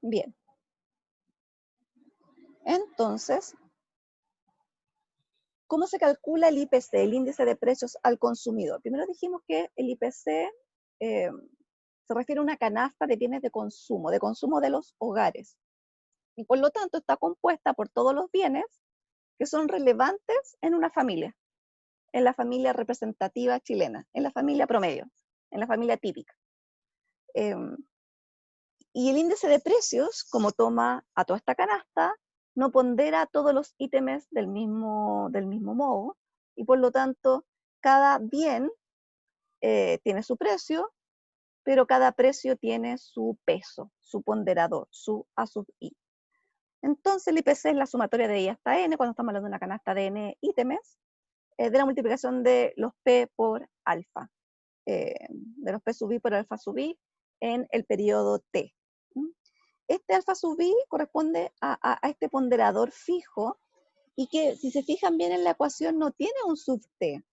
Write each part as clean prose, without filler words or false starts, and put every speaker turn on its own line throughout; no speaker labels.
Bien, entonces, ¿cómo se calcula el IPC, el índice de precios al consumidor? Primero dijimos que el IPC se refiere a una canasta de bienes de consumo de los hogares. Y por lo tanto está compuesta por todos los bienes que son relevantes en una familia, en la familia representativa chilena, en la familia promedio, en la familia típica. Y el índice de precios, como toma a toda esta canasta, no pondera todos los ítems del mismo modo, y por lo tanto, cada bien tiene su precio, pero cada precio tiene su peso, su ponderador, su A sub I. Entonces el IPC es la sumatoria de I hasta N, cuando estamos hablando de una canasta de N ítems, de la multiplicación de los P por alfa, de los P sub I por alfa sub I en el periodo T. Este alfa sub I corresponde a este ponderador fijo, y que si se fijan bien en la ecuación no tiene un sub T,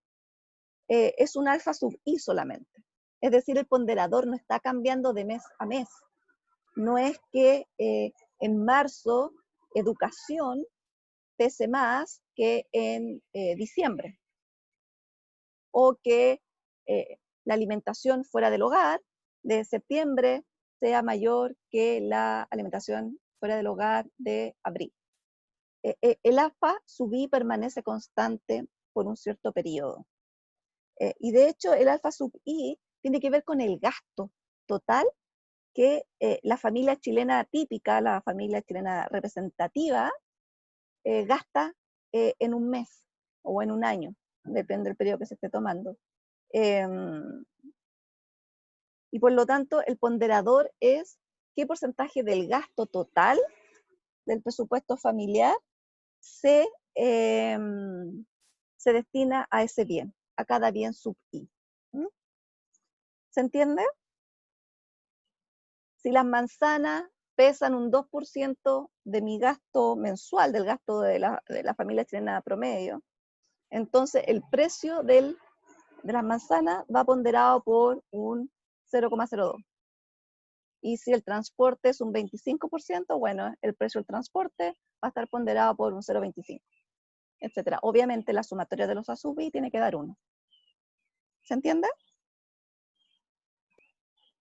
es un alfa sub I solamente. Es decir, el ponderador no está cambiando de mes a mes. No es que en marzo educación pese más que en diciembre, o que la alimentación fuera del hogar de septiembre sea mayor que la alimentación fuera del hogar de abril. El alfa sub I permanece constante por un cierto periodo. Y de hecho el alfa sub I tiene que ver con el gasto total que la familia chilena típica, la familia chilena representativa, gasta en un mes o en un año, depende del periodo que se esté tomando. Y por lo tanto, el ponderador es qué porcentaje del gasto total del presupuesto familiar se destina a ese bien, a cada bien sub I. ¿Se entiende? Si las manzanas pesan un 2% de mi gasto mensual, del gasto de la familia chilena promedio, entonces el precio de las manzanas va ponderado por un 0,02. Y si el transporte es un 25%, bueno, el precio del transporte va a estar ponderado por un 0,25, etc. Obviamente la sumatoria de los A sub I tiene que dar 1. ¿Se entiende?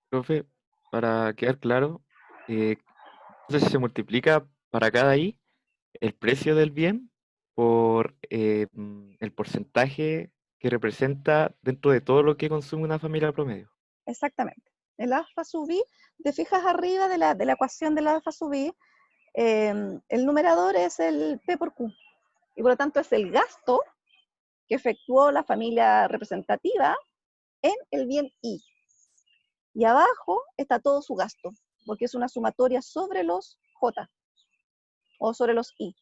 Profe, para quedar claro, entonces se multiplica para cada I el precio del bien por el porcentaje que representa dentro de todo lo que consume una familia promedio.
Exactamente. El alfa sub I, te fijas arriba de la ecuación del alfa sub I, el numerador es el P por Q, y por lo tanto es el gasto que efectuó la familia representativa en el bien I. Y abajo está todo su gasto, porque es una sumatoria sobre los J, o sobre los I.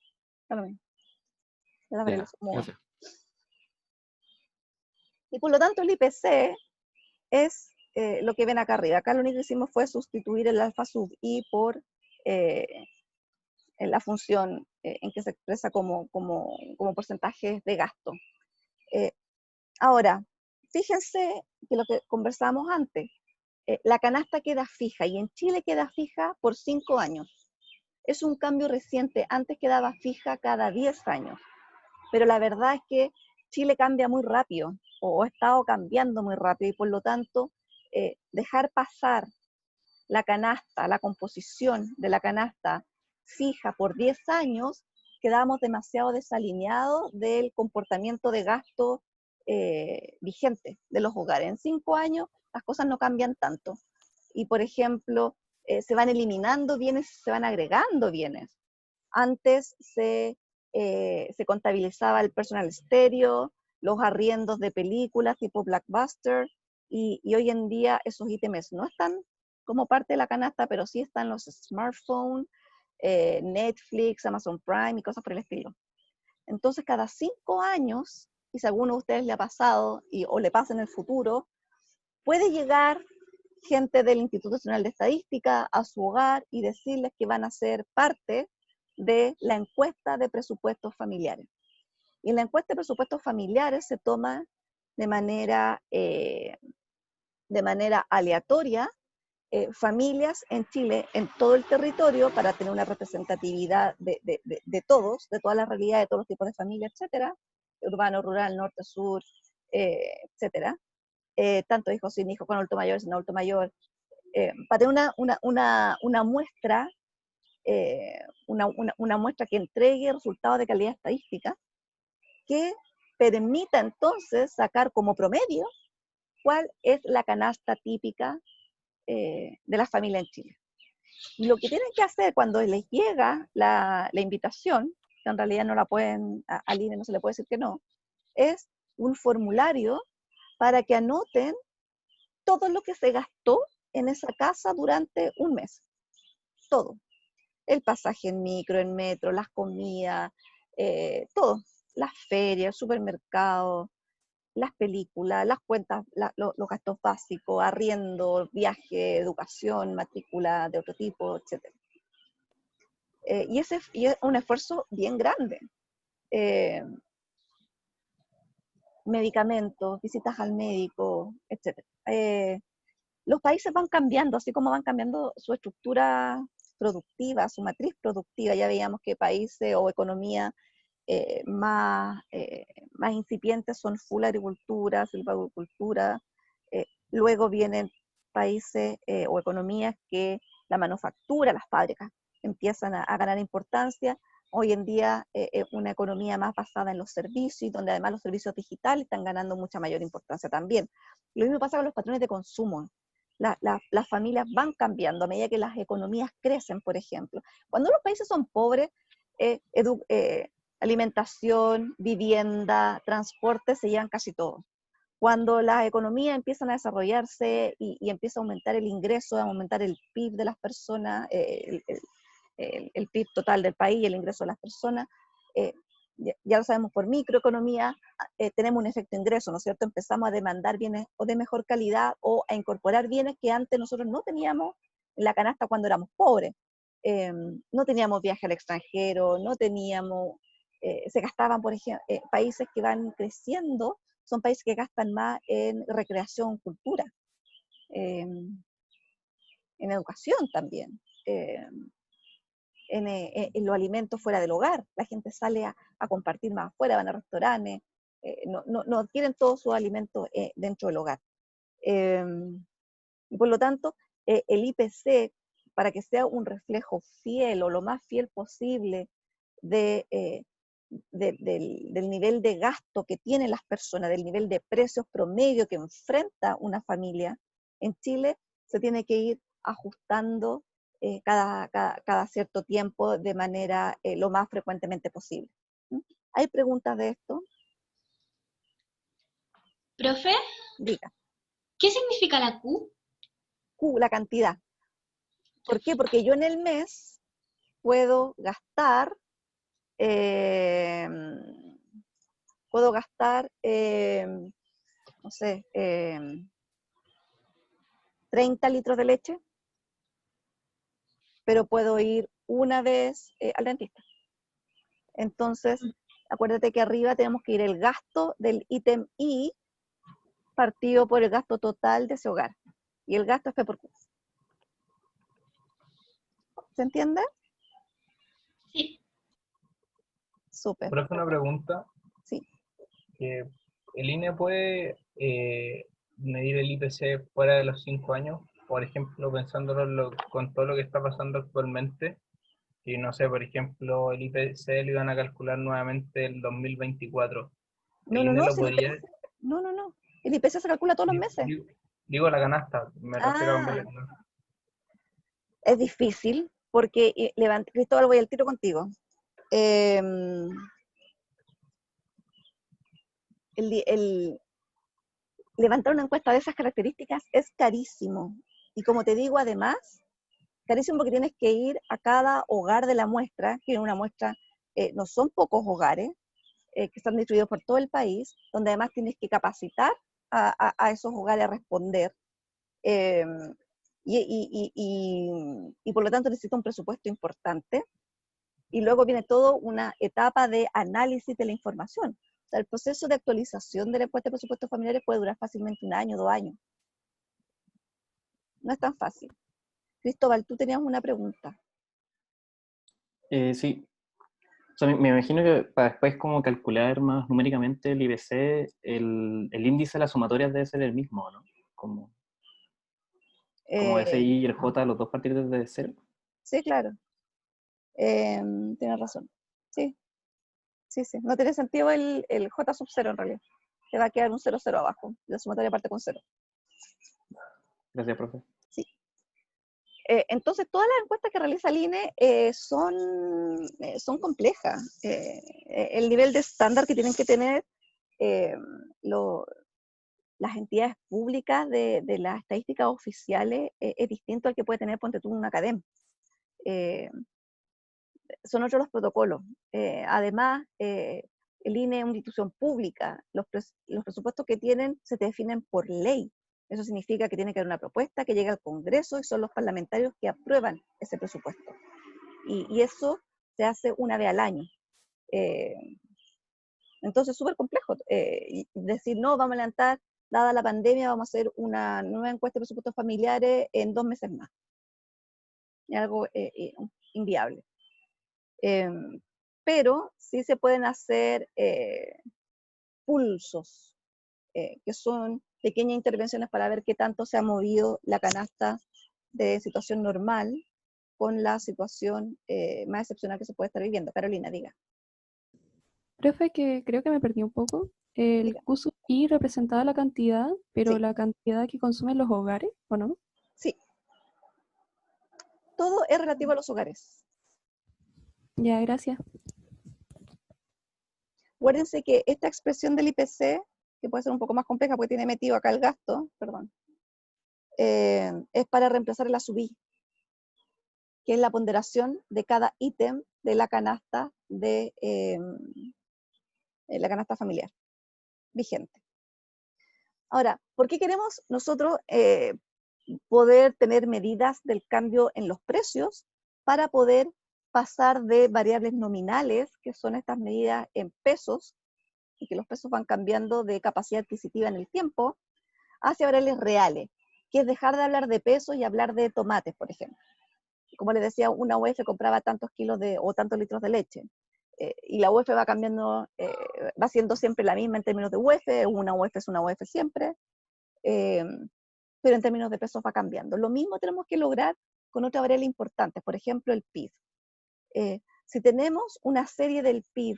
Ya, gracias.
Y por lo tanto el IPC es lo que ven acá arriba. Acá lo único que hicimos fue sustituir el alfa sub I por en la función en que se expresa como porcentaje de gasto. Ahora, fíjense que lo que conversábamos antes, la canasta queda fija, y en Chile queda fija por 5 años. Es un cambio reciente, antes quedaba fija cada 10 años. Pero la verdad es que Chile cambia muy rápido, o ha estado cambiando muy rápido, y por lo tanto, dejar pasar la canasta, la composición de la canasta fija por 10 años, quedamos demasiado desalineados del comportamiento de gasto vigente de los hogares. En 5 años las cosas no cambian tanto. Y por ejemplo, se van eliminando bienes, se van agregando bienes. Antes se contabilizaba el personal estéreo, los arriendos de películas tipo Blockbuster, y hoy en día esos ítems no están como parte de la canasta, pero sí están los smartphones, Netflix, Amazon Prime y cosas por el estilo. Entonces, cada 5 años, y si a alguno de ustedes le ha pasado o le pasa en el futuro, puede llegar gente del Instituto Nacional de Estadística a su hogar y decirles que van a ser parte de la encuesta de presupuestos familiares. Y en la encuesta de presupuestos familiares se toma de manera aleatoria familias en Chile, en todo el territorio, para tener una representatividad de todos, de todas las realidades, de todos los tipos de familias, etcétera, urbano, rural, norte, sur, etcétera, tanto hijos sin hijos, con adulto mayor, sin adulto mayor, para tener una muestra, una muestra que entregue resultados de calidad estadística, que permita entonces sacar como promedio cuál es la canasta típica de la familia en Chile. Y lo que tienen que hacer cuando les llega la invitación, que en realidad no la pueden, al INE no se le puede decir que no, es un formulario para que anoten todo lo que se gastó en esa casa durante un mes. Todo. El pasaje en micro, en metro, las comidas, todo. Las ferias, el supermercado, las películas, las cuentas, los gastos básicos, arriendo, viaje, educación, matrícula de otro tipo, etc. Y es un esfuerzo bien grande. Medicamentos, visitas al médico, etc. Los países van cambiando, así como van cambiando su estructura productiva, su matriz productiva. Ya veíamos que países o economías más incipientes son full agricultura, silvicultura. Luego vienen países o economías que la manufactura, las fábricas empiezan a ganar importancia. Hoy en día una economía más basada en los servicios, donde además los servicios digitales están ganando mucha mayor importancia también. Lo mismo pasa con los patrones de consumo. Las familias van cambiando a medida que las economías crecen, por ejemplo. Cuando los países son pobres, alimentación, vivienda, transporte se llevan casi todo. Cuando las economías empiezan a desarrollarse y empieza a aumentar el ingreso, a aumentar el PIB de las personas, el PIB total del país y el ingreso de las personas, ya lo sabemos por microeconomía, tenemos un efecto ingreso, ¿no es cierto? Empezamos a demandar bienes o de mejor calidad o a incorporar bienes que antes nosotros no teníamos en la canasta cuando éramos pobres. No teníamos viaje al extranjero, no teníamos, se gastaban, por ejemplo, países que van creciendo, son países que gastan más en recreación, cultura, en educación también. En los alimentos fuera del hogar. La gente sale a compartir más afuera, van a restaurantes, no adquieren todos sus alimentos dentro del hogar. Y por lo tanto, el IPC, para que sea un reflejo fiel o lo más fiel posible del nivel de gasto que tienen las personas, del nivel de precios promedio que enfrenta una familia, en Chile se tiene que ir ajustando cada cierto tiempo de manera lo más frecuentemente posible. ¿Hay preguntas de esto?
Profe,
Diga.
¿qué significa la Q?
Q, la cantidad. ¿Por qué? Porque yo en el mes puedo gastar, no sé, 30 litros de leche, pero puedo ir una vez al dentista. Entonces, acuérdate que arriba tenemos que ir el gasto del ítem I partido por el gasto total de ese hogar. Y el gasto es P por Q. ¿Se entiende?
Sí.
Súper.
Profe, una pregunta.
Sí.
¿El INE puede medir el IPC fuera de los 5 años? Por ejemplo, pensándolo con todo lo que está pasando actualmente, y no sé, por ejemplo, el IPC lo iban a calcular nuevamente el 2024.
No,
¿El
no,
INE
no,
lo podría...?
no. El IPC se calcula todos los meses.
Digo la canasta, me refiero a cambiar.
Es difícil, porque, Cristóbal, voy al tiro contigo. Levantar una encuesta de esas características es carísimo. Y como te digo, además, carísimo porque tienes que ir a cada hogar de la muestra, que es una muestra, no son pocos hogares, que están distribuidos por todo el país, donde además tienes que capacitar a esos hogares a responder. Y por lo tanto necesita un presupuesto importante. Y luego viene toda una etapa de análisis de la información. O sea, el proceso de actualización de la encuesta de presupuestos familiares puede durar fácilmente 1 año, 2 años. No es tan fácil. Cristóbal, tú tenías una pregunta.
Sí. O sea, me imagino que para después como calcular más numéricamente el IPC, el índice de las sumatorias debe ser el mismo, ¿no? Como
Eh,
SI y el J, los dos partir desde cero.
sí, claro. Tienes razón. Sí, sí, sí. No tiene sentido el J sub 0 en realidad. Te va a quedar un 0, 0 abajo. La sumatoria parte con 0.
Gracias, profe.
Sí. Entonces, todas las encuestas que realiza el INE son complejas. El nivel de estándar que tienen que tener eh, las entidades públicas de las estadísticas oficiales es distinto al que puede tener, ponte tú, una academia. Son otros los protocolos. Además, el INE es una institución pública. Los presupuestos que tienen se definen por ley. Eso significa que tiene que haber una propuesta que llegue al Congreso y son los parlamentarios que aprueban ese presupuesto. Y eso se hace una vez al año. Entonces es súper complejo y decir, no, vamos a levantar, dada la pandemia, vamos a hacer una nueva encuesta de presupuestos familiares en 2 meses más. Es algo inviable. Pero sí se pueden hacer pulsos, que son pequeñas intervenciones para ver qué tanto se ha movido la canasta de situación normal con la situación más excepcional que se puede estar viviendo. Carolina, diga.
Profe, que creo que me perdí un poco. El
Diga.
Q sub I representaba la cantidad, pero
Sí.
la cantidad que consumen los hogares, ¿o no?
Sí. Todo es relativo a los hogares.
Ya, gracias.
Acuérdense que esta expresión del IPC, que puede ser un poco más compleja porque tiene metido acá el gasto, perdón, es para reemplazar la subí, que es la ponderación de cada ítem de la canasta la canasta familiar vigente. Ahora, ¿por qué queremos nosotros poder tener medidas del cambio en los precios para poder pasar de variables nominales, que son estas medidas en pesos, y que los pesos van cambiando de capacidad adquisitiva en el tiempo, hacia variables reales, que es dejar de hablar de pesos y hablar de tomates, por ejemplo? Como les decía, una UF compraba tantos kilos o tantos litros de leche, y la UF va cambiando, va siendo siempre la misma en términos de UF, una UF es una UF siempre, pero en términos de pesos va cambiando. Lo mismo tenemos que lograr con otra variable importante, por ejemplo el PIB. Si tenemos una serie del PIB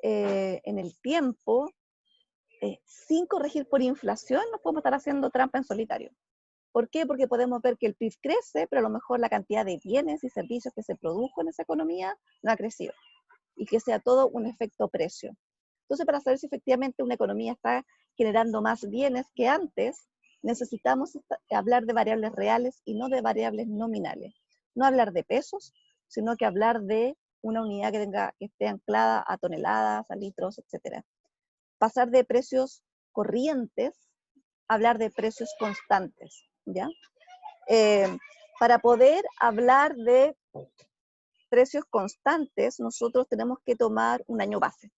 en el tiempo, sin corregir por inflación, nos podemos estar haciendo trampa en solitario. ¿Por qué? Porque podemos ver que el PIB crece, pero a lo mejor la cantidad de bienes y servicios que se produjo en esa economía no ha crecido. Y que sea todo un efecto precio. Entonces, para saber si efectivamente una economía está generando más bienes que antes, necesitamos hablar de variables reales y no de variables nominales. No hablar de pesos, sino que hablar de una unidad que esté anclada a toneladas, a litros, etc. Pasar de precios corrientes a hablar de precios constantes, ¿ya? Para poder hablar de precios constantes, nosotros tenemos que tomar un año base.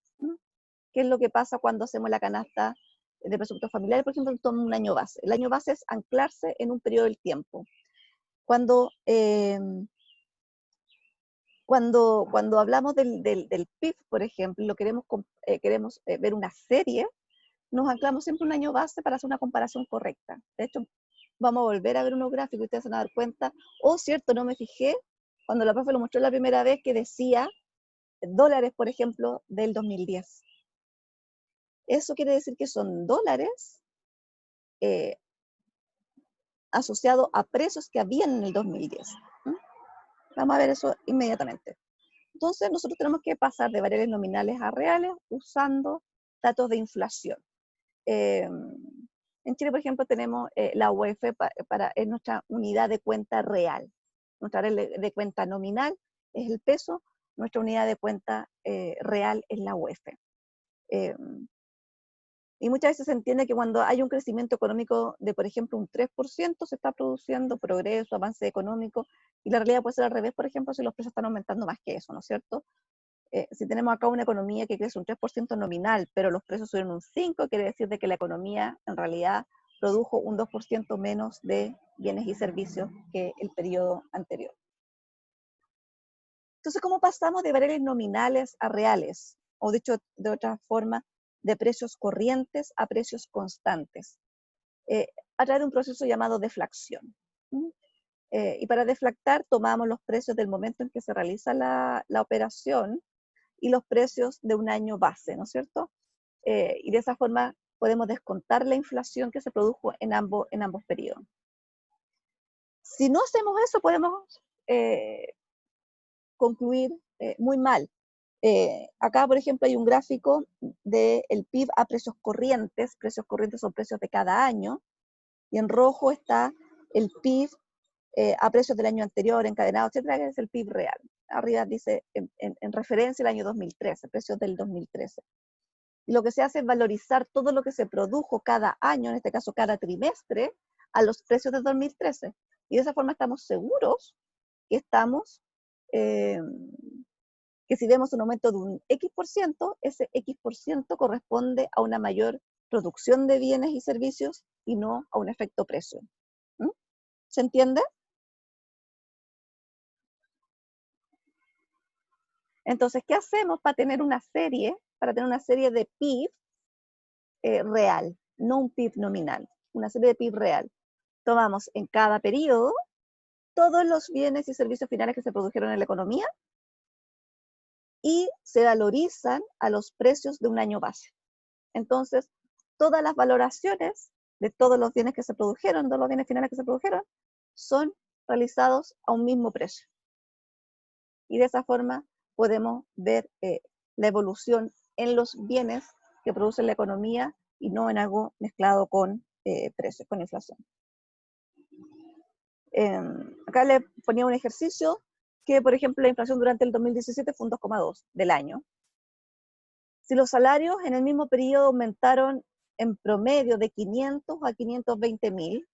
¿Qué es lo que pasa cuando hacemos la canasta de presupuestos familiares? Por ejemplo, toma un año base. El año base es anclarse en un periodo del tiempo. Cuando hablamos del PIB, por ejemplo, queremos ver una serie, nos anclamos siempre un año base para hacer una comparación correcta. De hecho, vamos a volver a ver unos gráficos y ustedes se van a dar cuenta, cierto, no me fijé, cuando la profe lo mostró la primera vez, que decía dólares, por ejemplo, del 2010. Eso quiere decir que son dólares asociados a precios que habían en el 2010. Vamos a ver eso inmediatamente. Entonces, nosotros tenemos que pasar de variables nominales a reales usando datos de inflación. En Chile, por ejemplo, tenemos la UF es nuestra unidad de cuenta real. Nuestra de cuenta nominal es el peso, nuestra unidad de cuenta real es la UF. Y muchas veces se entiende que cuando hay un crecimiento económico de, por ejemplo, un 3%, se está produciendo progreso, avance económico, y la realidad puede ser al revés, por ejemplo, si los precios están aumentando más que eso, ¿no es cierto? Si tenemos acá una economía que crece un 3% nominal, pero los precios suben un 5%, quiere decir de que la economía en realidad produjo un 2% menos de bienes y servicios que el periodo anterior. Entonces, ¿cómo pasamos de variables nominales a reales? O dicho de otra forma, de precios corrientes a precios constantes. A través de un proceso llamado deflación. Y para deflactar tomamos los precios del momento en que se realiza la operación y los precios de un año base, ¿no es cierto? Y de esa forma podemos descontar la inflación que se produjo en ambos periodos. Si no hacemos eso, podemos concluir muy mal. Acá, por ejemplo, hay un gráfico del PIB a precios corrientes son precios de cada año, y en rojo está el PIB a precios del año anterior, encadenado, etcétera, que es el PIB real. Arriba dice en referencia el año 2013, precios del 2013. Y lo que se hace es valorizar todo lo que se produjo cada año, en este caso cada trimestre, a los precios del 2013. Y de esa forma estamos seguros que que si vemos un aumento de un X%, ese X% corresponde a una mayor producción de bienes y servicios y no a un efecto precio. ¿Se entiende? Entonces, ¿qué hacemos para tener una serie de PIB real, no un PIB nominal, una serie de PIB real? Tomamos en cada periodo todos los bienes y servicios finales que se produjeron en la economía y se valorizan a los precios de un año base. Entonces, todas las valoraciones de todos los bienes que se produjeron, todos los bienes finales que se produjeron, son realizados a un mismo precio. Y de esa forma podemos ver la evolución en los bienes que produce la economía y no en algo mezclado con precios, con inflación. Acá le ponía un ejercicio que, por ejemplo, la inflación durante el 2017 fue un 2,2 del año. Si los salarios en el mismo periodo aumentaron en promedio de 500 a 520.000,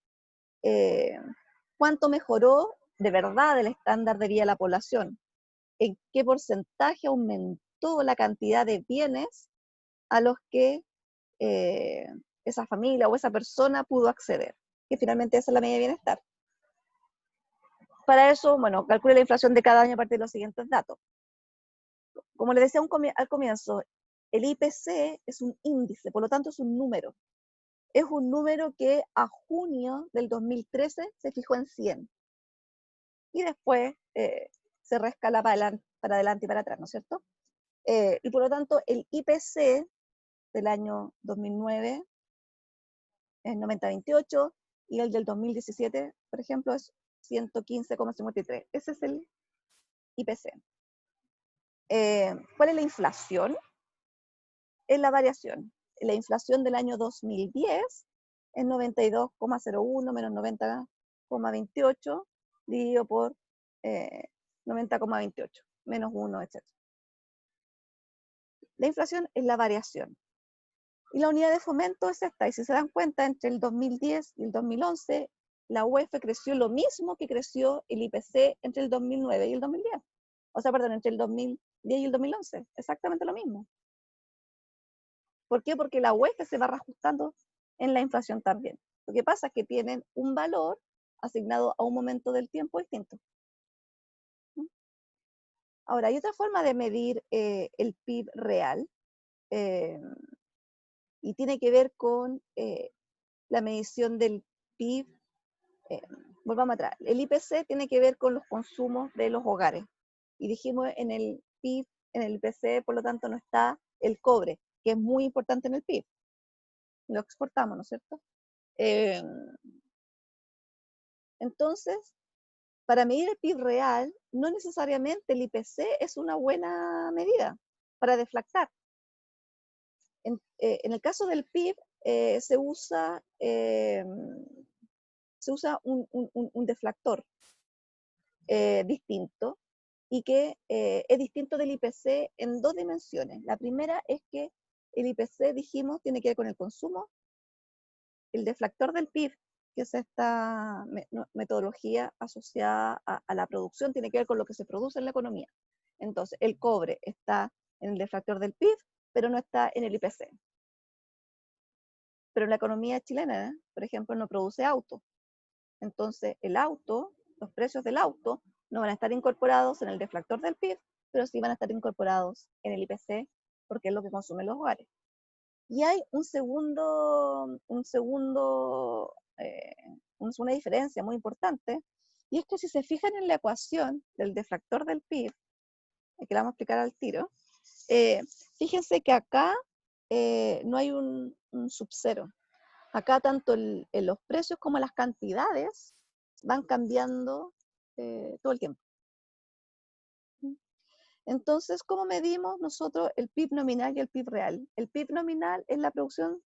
¿cuánto mejoró de verdad el estándar de vida de la población? ¿En qué porcentaje aumentó la cantidad de bienes a los que esa familia o esa persona pudo acceder? Que finalmente esa es la medida de bienestar. Para eso, bueno, calcule la inflación de cada año a partir de los siguientes datos. Como les decía al comienzo, el IPC es un índice, por lo tanto es un número. Es un número que a junio del 2013 se fijó en 100. Y después se rescala para adelante y para atrás, ¿no es cierto? Y por lo tanto, el IPC del año 2009 es 90,28 y el del 2017, por ejemplo, es 115,53. Ese es el IPC. ¿Cuál es la inflación? Es la variación. La inflación del año 2010 es 92,01 menos 90,28 dividido por 90,28 menos 1, etc. La inflación es la variación. Y la unidad de fomento es esta. Y si se dan cuenta, entre el 2010 y el 2011, la UEF creció lo mismo que creció el IPC entre el 2009 y el 2010. O sea, perdón, entre el 2010 y el 2011. Exactamente lo mismo. ¿Por qué? Porque la UEF se va reajustando en la inflación también. Lo que pasa es que tienen un valor asignado a un momento del tiempo distinto. Ahora, hay otra forma de medir el PIB real, y tiene que ver con la medición del PIB. Volvamos atrás. El IPC tiene que ver con los consumos de los hogares. Y dijimos en el PIB, en el IPC, por lo tanto, no está el cobre, que es muy importante en el PIB. Lo exportamos, ¿no es cierto? Entonces, para medir el PIB real, no necesariamente el IPC es una buena medida para deflactar. En el caso del PIB, se usa un deflactor distinto, y que es distinto del IPC en dos dimensiones. La primera es que el IPC, dijimos, tiene que ver con el consumo. El deflactor del PIB, que es esta metodología asociada a la producción, tiene que ver con lo que se produce en la economía. Entonces, el cobre está en el deflactor del PIB, pero no está en el IPC. pero la economía chilena, por ejemplo, no produce autos. Entonces, el auto, los precios del auto, no van a estar incorporados en el deflactor del PIB, pero sí van a estar incorporados en el IPC, porque es lo que consumen los hogares. Y hay una diferencia muy importante, y es que si se fijan en la ecuación del deflactor del PIB, que la vamos a explicar al tiro, fíjense que acá no hay un subcero. Acá tanto los precios como las cantidades van cambiando todo el tiempo. Entonces, ¿cómo medimos nosotros el PIB nominal y el PIB real? El PIB nominal es la producción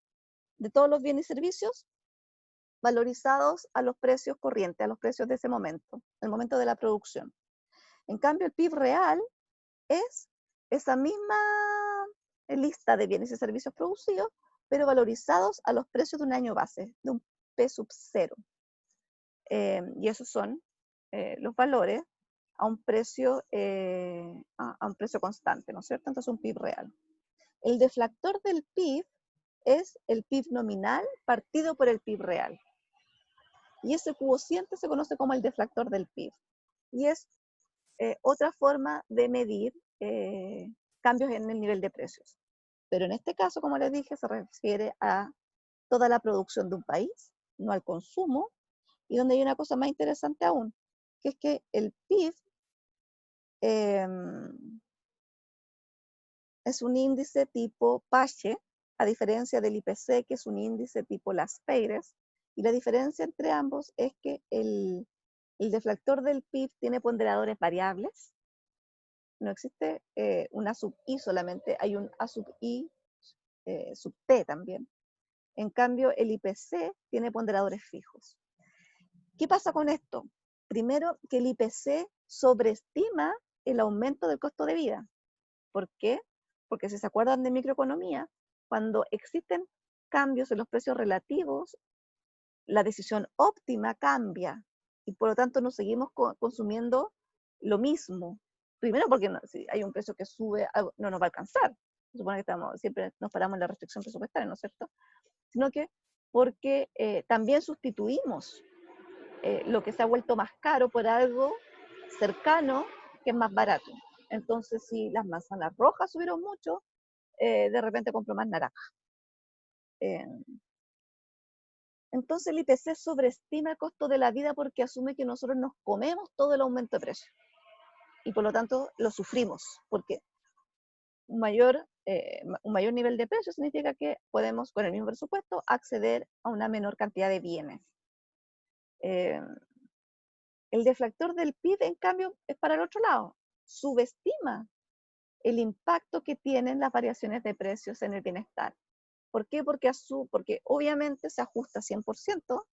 de todos los bienes y servicios valorizados a los precios corrientes, a los precios de ese momento, el momento de la producción. En cambio, el PIB real es esa misma lista de bienes y servicios producidos, pero valorizados a los precios de un año base, de un P sub 0. Y esos son los valores a un precio constante, ¿no es cierto? Entonces un PIB real. El deflactor del PIB es el PIB nominal partido por el PIB real. Y ese cociente se conoce como el deflactor del PIB. Y es otra forma de medir cambios en el nivel de precios. Pero en este caso, como les dije, se refiere a toda la producción de un país, no al consumo, y donde hay una cosa más interesante aún, que es que el PIB es un índice tipo Pache, a diferencia del IPC, que es un índice tipo Las Peires, y la diferencia entre ambos es que el deflactor del PIB tiene ponderadores variables. No existe una sub I solamente, hay un A sub I sub T también. En cambio, el IPC tiene ponderadores fijos. ¿Qué pasa con esto? Primero, que el IPC sobreestima el aumento del costo de vida. ¿Por qué? Porque si se acuerdan de microeconomía, cuando existen cambios en los precios relativos, la decisión óptima cambia y por lo tanto no seguimos consumiendo lo mismo. Primero porque si hay un precio que sube, no nos va a alcanzar. Se supone que siempre nos paramos en la restricción presupuestaria, ¿no es cierto? Sino que porque también sustituimos lo que se ha vuelto más caro por algo cercano que es más barato. Entonces, si las manzanas rojas subieron mucho, de repente compro más naranja. Entonces el IPC sobreestima el costo de la vida porque asume que nosotros nos comemos todo el aumento de precio. Y por lo tanto lo sufrimos, porque un mayor nivel de precio significa que podemos, con el mismo presupuesto, acceder a una menor cantidad de bienes. El deflactor del PIB, en cambio, es para el otro lado. Subestima el impacto que tienen las variaciones de precios en el bienestar. ¿Por qué? Porque obviamente se ajusta 100%,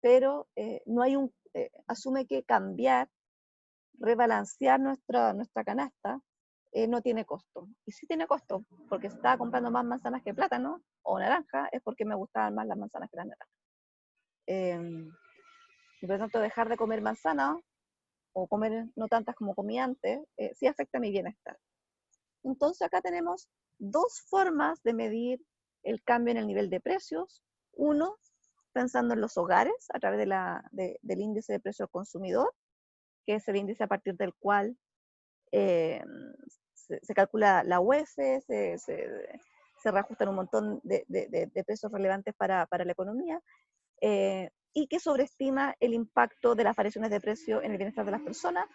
pero no hay asume que cambiar, rebalancear nuestra canasta, no tiene costo. Y sí tiene costo, porque si estaba comprando más manzanas que plátano o naranja, es porque me gustaban más las manzanas que las naranjas. Y por lo tanto, dejar de comer manzanas o comer no tantas como comía antes, sí afecta a mi bienestar. Entonces acá tenemos dos formas de medir el cambio en el nivel de precios. Uno, pensando en los hogares a través del índice de precio al consumidor, que es el índice a partir del cual se calcula la UEF, se reajustan un montón de precios relevantes para la economía, y que sobreestima el impacto de las variaciones de precio en el bienestar de las personas.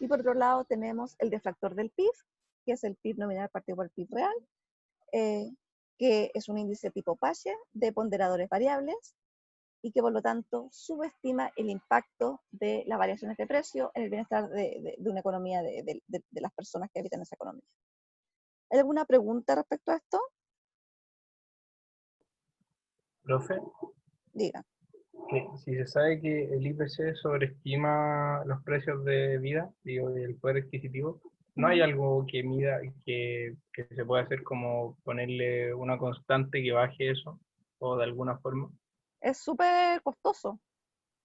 Y por otro lado tenemos el deflactor del PIB, que es el PIB nominal partido por el PIB real, que es un índice tipo Pache de ponderadores variables y que por lo tanto subestima el impacto de las variaciones de precio en el bienestar de una economía, de las personas que habitan esa economía. ¿Hay alguna pregunta respecto a esto?
Profe,
Diga.
que si se sabe que el IPC sobreestima los precios de vida, digo, el poder adquisitivo, ¿no hay algo que mida, que se pueda hacer como ponerle una constante que baje eso, o de alguna forma?
Es súper costoso.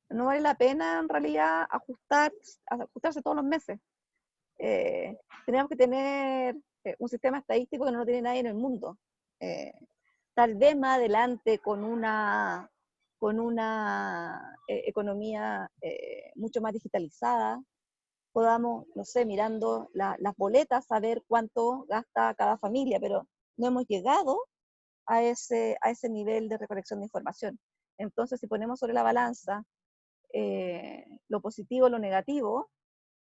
No vale la pena en realidad ajustarse todos los meses. Tenemos que tener un sistema estadístico que no lo tiene nadie en el mundo. tal vez más adelante con una economía mucho más digitalizada, podamos, no sé, mirando las boletas, saber cuánto gasta cada familia, pero no hemos llegado a ese nivel de recolección de información. Entonces, si ponemos sobre la balanza lo positivo, lo negativo,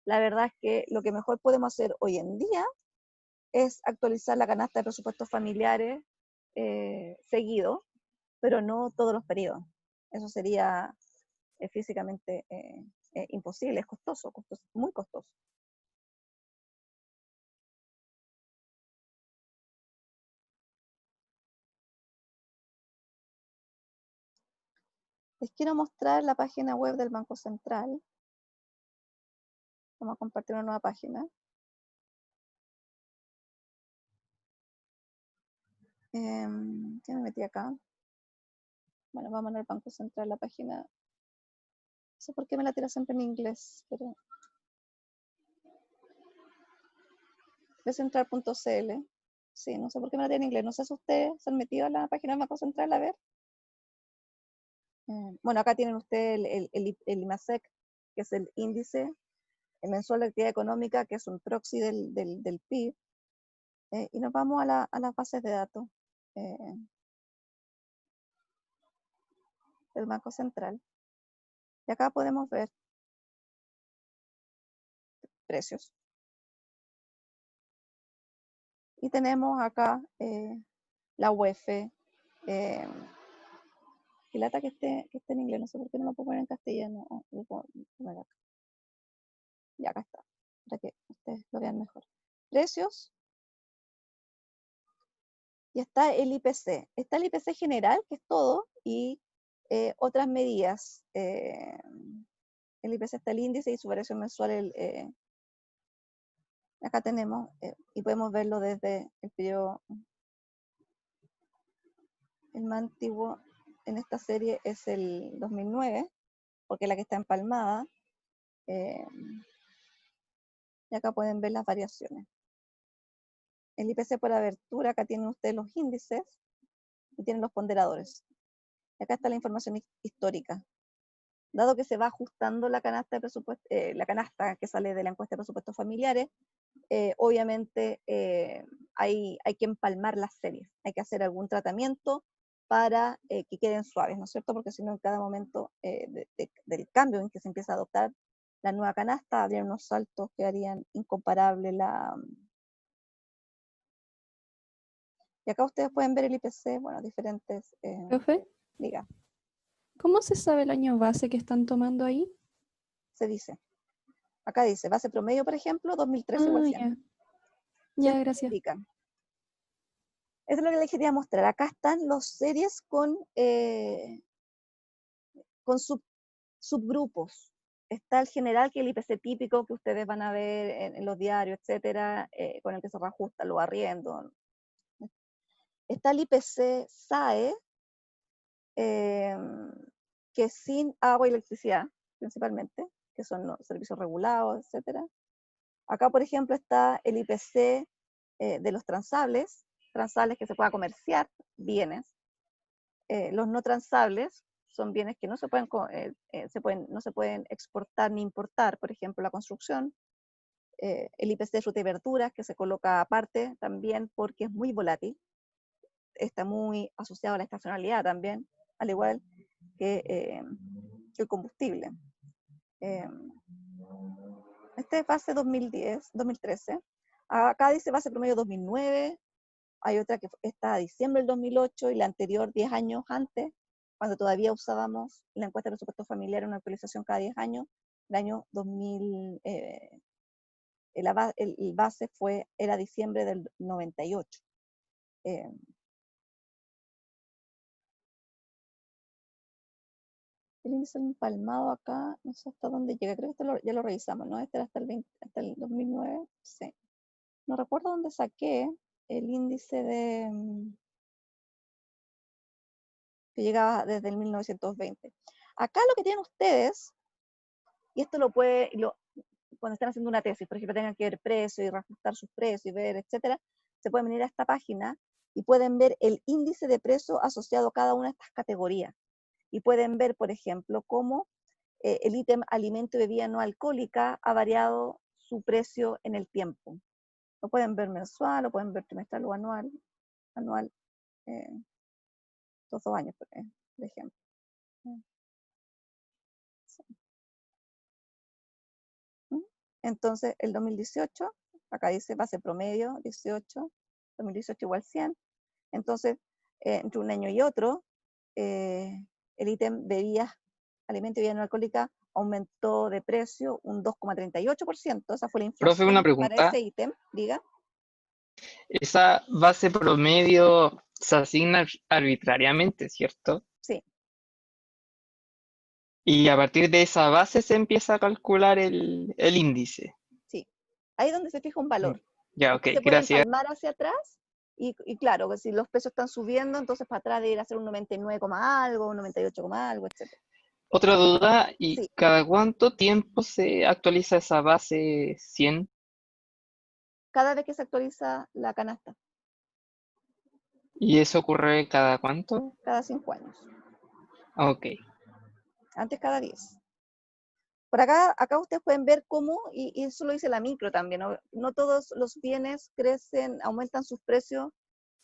la verdad es que lo que mejor podemos hacer hoy en día es actualizar la canasta de presupuestos familiares seguido, pero no todos los periodos. Eso sería físicamente imposible, es costoso, muy costoso. Les quiero mostrar la página web del Banco Central. Vamos a compartir una nueva página. ¿Qué me metí acá? Bueno, vamos al Banco Central, la página. No sé por qué me la tira siempre en inglés, pero central.cl. Sí, no sé por qué me la tiene en inglés. No sé si ustedes se han metido a la página del Banco Central a ver. Bueno, acá tienen ustedes el IMASEC, que es el índice mensual de actividad económica, que es un proxy del PIB. Y nos vamos a las bases de datos del Banco Central. Y acá podemos ver precios. Y tenemos acá la UEF. Que lata que esté en inglés, no sé por qué no lo puedo poner en castellano. Lo puedo poner acá. Y acá está, para que ustedes lo vean mejor. Precios. Y está el IPC. Está el IPC general, que es todo, y otras medidas. El IPC está el índice y su variación mensual. Acá tenemos, y podemos verlo desde el periodo. El más antiguo en esta serie es el 2009, porque es la que está empalmada. Y acá pueden ver las variaciones. El IPC por abertura, acá tienen ustedes los índices y tienen los ponderadores. Y acá está la información histórica. Dado que se va ajustando la canasta de presupuesto, la canasta que sale de la encuesta de presupuestos familiares, obviamente hay que empalmar las series, hay que hacer algún tratamiento para que queden suaves, ¿no es cierto? Porque si no, en cada momento del cambio en que se empieza a adoptar la nueva canasta, habría unos saltos que harían incomparable la... Y acá ustedes pueden ver el IPC, bueno, diferentes...
Profe,
diga,
¿cómo se sabe el año base que están tomando ahí?
se dice. Acá dice, base promedio, por ejemplo, 2013 igual 100.
Ya, gracias.
Indican. Eso es lo que les quería mostrar. Acá están los series con subgrupos. Está el general, que es el IPC típico que ustedes van a ver en los diarios, etcétera, con el que se reajusta los arriendos. Está el IPC SAE, que es sin agua y electricidad, principalmente, que son los servicios regulados, etcétera. Acá, por ejemplo, está el IPC de los transables que se pueda comerciar, bienes. Los no transables son bienes que no se pueden exportar ni importar, por ejemplo, la construcción. El IPC de fruta y verduras, que se coloca aparte también porque es muy volátil, está muy asociado a la estacionalidad también, al igual que el combustible. Este es base 2013. Acá dice base promedio 2009, hay otra que está a diciembre del 2008 y la anterior 10 años antes, cuando todavía usábamos la encuesta de presupuesto familiar, una actualización cada 10 años, el año 2000, el base era diciembre del 98. El índice empalmado acá, no sé hasta dónde llega, creo que ya lo revisamos, ¿no? Este era hasta el 2009, sí. No recuerdo dónde saqué el índice que llegaba desde el 1920. Acá lo que tienen ustedes, y esto cuando están haciendo una tesis, por ejemplo, tengan que ver precios y reajustar sus precios y ver, etcétera, se pueden venir a esta página y pueden ver el índice de precio asociado a cada una de estas categorías. Y pueden ver, por ejemplo, cómo el ítem alimento y bebida no alcohólica ha variado su precio en el tiempo. Lo pueden ver mensual, lo pueden ver trimestral o anual, todos los años, por ejemplo. Sí. Entonces, el 2018, acá dice base promedio, 18, 2018 igual 100. Entonces, entre un año y otro, el ítem bebidas, alimento y bebida no alcohólica aumentó de precio un 2,38%. Esa fue la
Profe, una
inflación para
pregunta.
ese ítem, diga.
Esa base promedio se asigna arbitrariamente, ¿cierto?
Sí,
Y a partir de esa base se empieza a calcular el índice.
sí. Ahí es donde se fija un valor.
Ya, ok,
Después se puede
gracias.
empalmar hacia atrás y claro, que si los precios están subiendo, entonces para atrás debe ir a ser un 99, algo, un 98, algo, etc.
Otra duda, ¿y
Sí,
cada cuánto tiempo se actualiza esa base 100?
cada vez que se actualiza la canasta,
¿Y eso ocurre cada cuánto?
cada 5 años.
Ok.
Antes cada 10. Por acá ustedes pueden ver cómo, y eso lo dice la micro también, no todos los bienes crecen, aumentan sus precios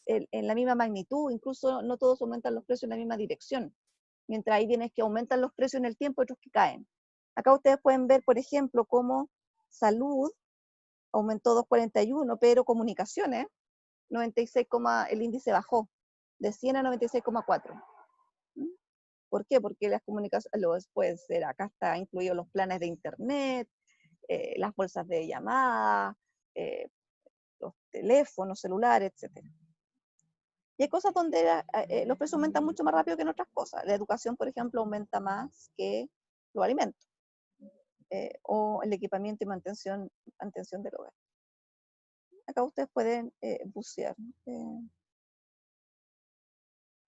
en la misma magnitud, incluso no todos aumentan los precios en la misma dirección, mientras hay bienes que aumentan los precios en el tiempo y otros que caen. Acá ustedes pueden ver, por ejemplo, cómo salud aumentó 2,41, pero comunicaciones, 96, el índice bajó de 100 a 96,4. ¿Por qué? Porque las comunicaciones, pueden ser, acá está incluidos los planes de internet, las bolsas de llamada, los teléfonos celulares, etc. Y hay cosas donde los precios aumentan mucho más rápido que en otras cosas. La educación, por ejemplo, aumenta más que los alimentos, o el equipamiento y mantención del hogar. Acá ustedes pueden bucear.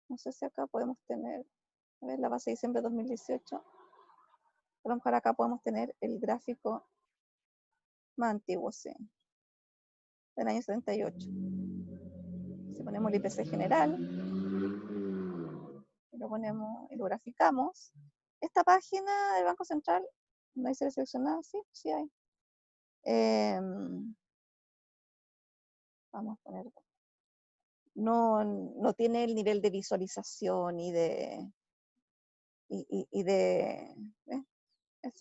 No sé si acá podemos tener, a ver, la base de diciembre de 2018. A lo mejor acá podemos tener el gráfico más antiguo, sí, del año 78. Si ponemos el IPC general, y lo ponemos y lo graficamos, esta página del Banco Central, ¿no hay seleccionada? Sí, sí hay. Vamos a poner, no tiene el nivel de visualización y de es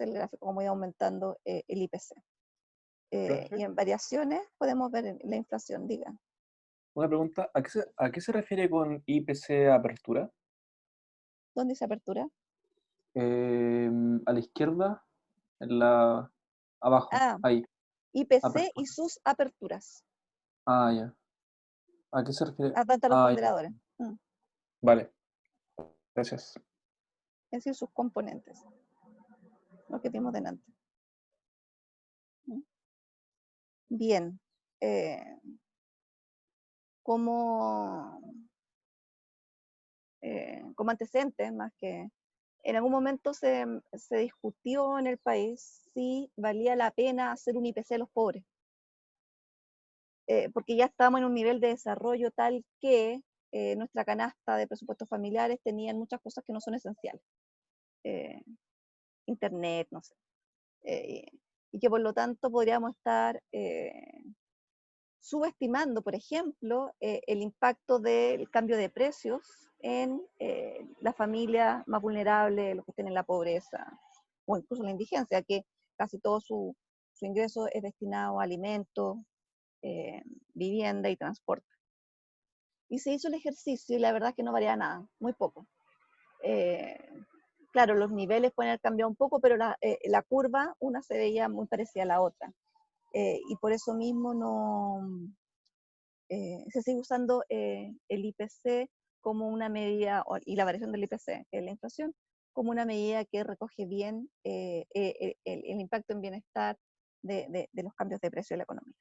el gráfico como iba aumentando el IPC. Y en variaciones podemos ver la inflación, diga.
Una pregunta, ¿a qué se refiere con IPC apertura?
¿Dónde dice apertura?
A la izquierda, abajo,
Ah,
ahí,
IPC
apertura.
y sus aperturas.
Ah, ya. ¿A qué se refiere?
Atenta a los
Ah, ya.
ponderadores.
Vale, gracias.
Es decir, sus componentes. Lo que vimos delante. Bien. Como antecedentes, más que en algún momento se discutió en el país si valía la pena hacer un IPC a los pobres, porque ya estábamos en un nivel de desarrollo tal que nuestra canasta de presupuestos familiares tenían muchas cosas que no son esenciales. Internet, no sé. Y que por lo tanto podríamos estar subestimando, por ejemplo, el impacto del cambio de precios en la familia más vulnerable, los que estén en la pobreza, o incluso la indigencia, que casi todo su ingreso es destinado a alimentos, vivienda y transporte. Y se hizo el ejercicio y la verdad es que no varía nada, muy poco. Claro, los niveles pueden haber cambiado un poco, pero la curva, una se veía muy parecida a la otra. Y por eso mismo se sigue usando el IPC como una medida, y la variación del IPC, que es la inflación, como una medida que recoge bien el impacto en bienestar de los cambios de precio de la economía.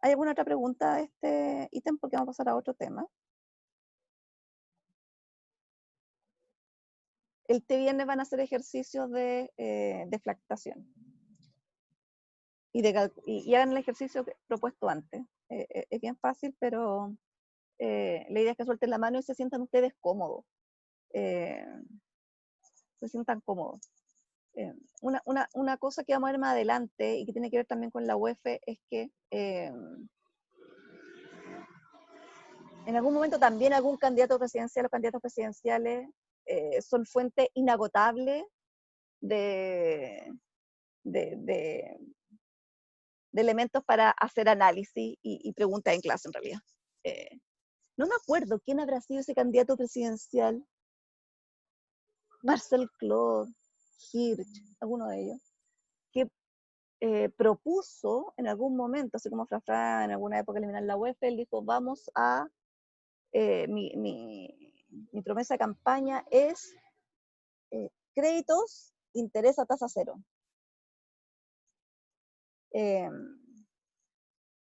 ¿Hay alguna otra pregunta de este ítem? Porque vamos a pasar a otro tema. Este viernes van a hacer ejercicios de deflactación. y hagan el ejercicio propuesto antes. Es bien fácil, pero la idea es que suelten la mano y se sientan ustedes cómodos. Se sientan cómodos. Una cosa que vamos a ver más adelante y que tiene que ver también con la UEF es que en algún momento también algún candidato presidencial o candidatos presidenciales son fuente inagotable de elementos para hacer análisis y preguntas en clase en realidad. No me acuerdo quién habrá sido ese candidato presidencial. Marcel Claude, Hirsch, alguno de ellos, que propuso en algún momento, así como Frafra en alguna época eliminar la UEF, él dijo, vamos a, mi promesa de campaña es créditos, interés a tasa cero.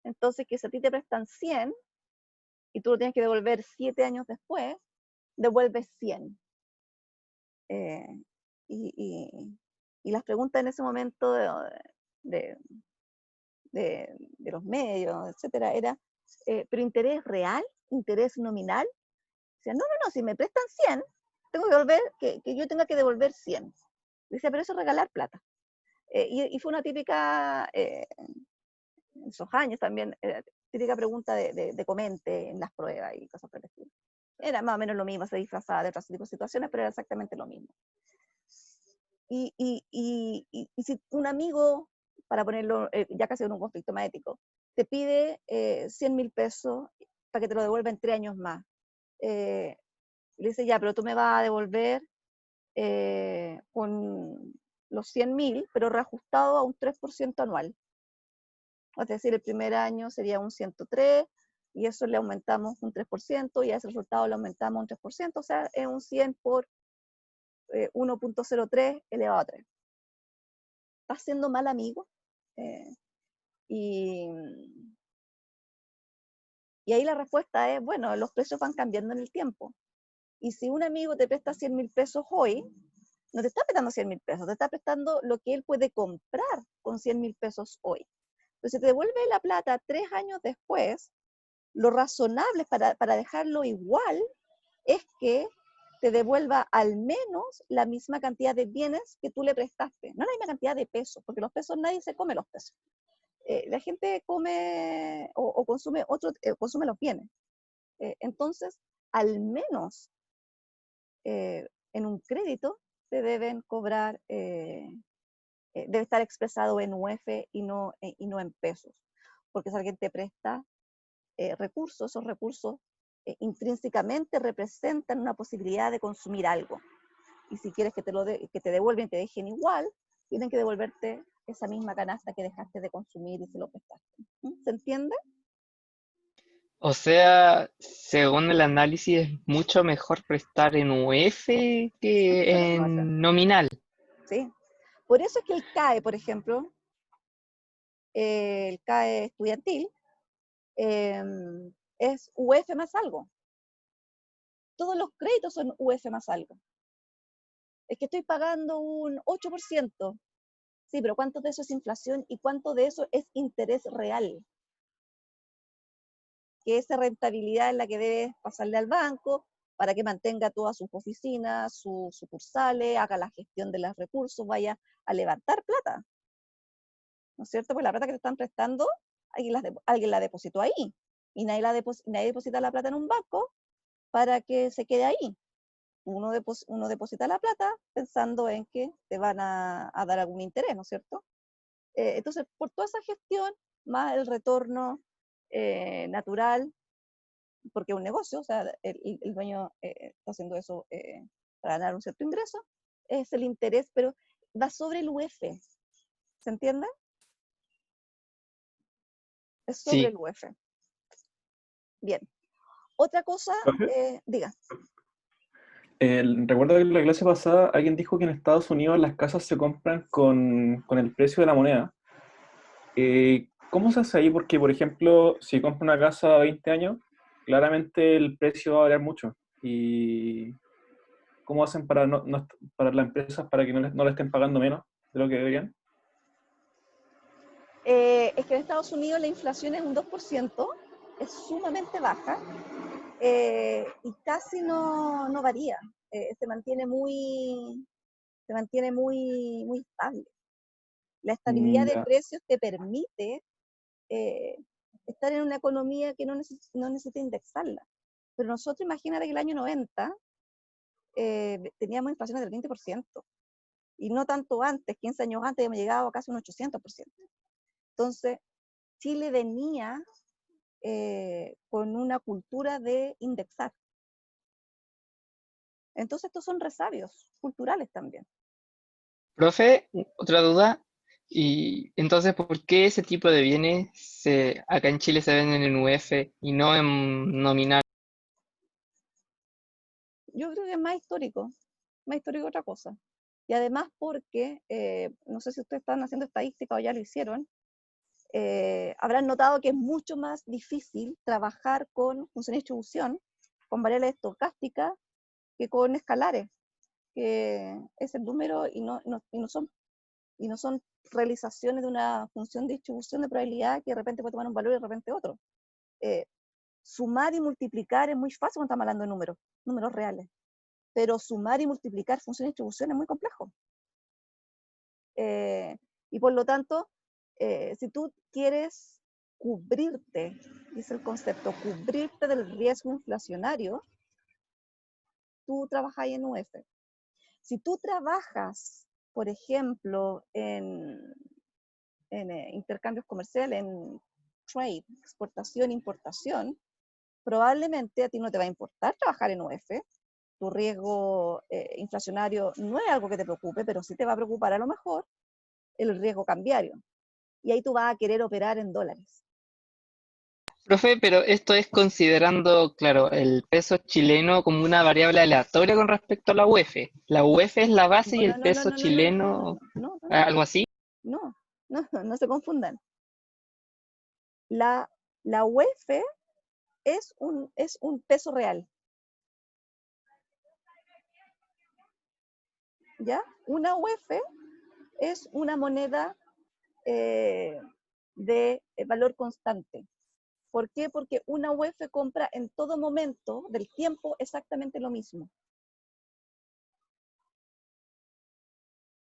Entonces, que si a ti te prestan 100 y tú lo tienes que devolver 7 años después, devuelves 100. Y las preguntas en ese momento de los medios, etcétera, era, ¿pero interés real? ¿Interés nominal? O sea, no, si me prestan 100, tengo que devolver, que yo tenga que devolver 100. Dice, pero eso es regalar plata. Y fue una típica, en esos años también, típica pregunta de comente en las pruebas y cosas por el estilo. Era más o menos lo mismo, se disfrazaba de otros tipos de situaciones, pero era exactamente lo mismo. Y si un amigo, para ponerlo ya casi en un conflicto más ético, te pide 100.000 pesos para que te lo devuelva en 3 años más, le dice, ya, pero tú me vas a devolver con los 100.000, pero reajustado a un 3% anual. Es decir, el primer año sería un 103, y eso le aumentamos un 3%, y a ese resultado le aumentamos un 3%, o sea, es un 100 por 1.03 elevado a 3. ¿Estás siendo mal amigo? Y ahí la respuesta es, bueno, los precios van cambiando en el tiempo. Y si un amigo te presta 100.000 pesos hoy, no te está prestando 100.000 pesos, te está prestando lo que él puede comprar con 100.000 pesos hoy. Entonces, si te devuelve la plata 3 años después, lo razonable para dejarlo igual es que te devuelva al menos la misma cantidad de bienes que tú le prestaste. No la misma cantidad de pesos, porque los pesos nadie se come los pesos. La gente come o consume consume los bienes. Entonces, al menos en un crédito te deben cobrar, debe estar expresado en UF y no en pesos. Porque si alguien te presta recursos, esos recursos intrínsecamente representan una posibilidad de consumir algo. Y si quieres que te devuelvan y te dejen igual, tienen que devolverte esa misma canasta que dejaste de consumir y se lo prestaste. ¿Se entiende?
O sea, según el análisis, es mucho mejor prestar en UF que
No,
en nominal.
¿sí? Por eso es que el CAE, por ejemplo, el CAE estudiantil, es UF más algo. Todos los créditos son UF más algo. Es que estoy pagando un 8%. Sí, pero ¿cuánto de eso es inflación y cuánto de eso es interés real? Que esa rentabilidad es la que debes pasarle al banco para que mantenga todas sus oficinas, sus sucursales, haga la gestión de los recursos, vaya a levantar plata. ¿No es cierto? Pues la plata que te están prestando, alguien la depositó ahí. Y nadie deposita la plata en un banco para que se quede ahí. Uno deposita la plata pensando en que te van a dar algún interés, ¿no es cierto? Entonces, por toda esa gestión, más el retorno natural, porque es un negocio, o sea, el dueño está haciendo eso para ganar un cierto ingreso, es el interés, pero va sobre el UF. ¿Se entiende? Es sobre el
Sí,
UF. Bien. Otra cosa,
Profe,
diga.
recuerdo que en la clase pasada alguien dijo que en Estados Unidos las casas se compran con el precio de la moneda. ¿Cómo se hace ahí? Porque, por ejemplo, si compro una casa a 20 años, claramente el precio va a variar mucho. ¿Y cómo hacen para las empresas para que no le estén pagando menos de lo que deberían?
Es que en Estados Unidos la inflación es un 2%, es sumamente baja, y casi no varía, se mantiene muy estable. La estabilidad de
Ya.
precios te permite estar en una economía que no necesita indexarla. Pero nosotros, imagínate que el año 90 teníamos inflaciones del 20%, y no tanto antes, 15 años antes habíamos llegado a casi un 800%. Entonces, Chile venía con una cultura de indexar. Entonces, estos son resabios culturales también.
Profe, otra duda. Y entonces, ¿por qué ese tipo de bienes acá en Chile se venden en UF y no en nominal?
Yo creo que es más histórico que otra cosa. Y además porque, no sé si ustedes están haciendo estadística o ya lo hicieron, habrán notado que es mucho más difícil trabajar con función de distribución, con variables estocásticas, que con escalares, que es el número y no son realizaciones de una función de distribución de probabilidad que de repente puede tomar un valor y de repente otro. Sumar y multiplicar es muy fácil cuando estamos hablando de números reales, pero sumar y multiplicar función de distribución es muy complejo. Y por lo tanto, si tú quieres cubrirte, dice el concepto, cubrirte del riesgo inflacionario, tú trabajas en UF. Si tú trabajas, por ejemplo, en intercambios comerciales, en trade, exportación, importación, probablemente a ti no te va a importar trabajar en UF. Tu riesgo inflacionario no es algo que te preocupe, pero sí te va a preocupar a lo mejor el riesgo cambiario. Y ahí tú vas a querer operar en dólares.
Profe, pero esto es considerando, claro, el peso chileno como una variable aleatoria con respecto a la UF. La UF es la base y el peso chileno, algo así.
No se confundan. La UF es un peso real. ¿Ya? Una UF es una moneda de valor constante. ¿Por qué? Porque una UF compra en todo momento del tiempo exactamente lo mismo.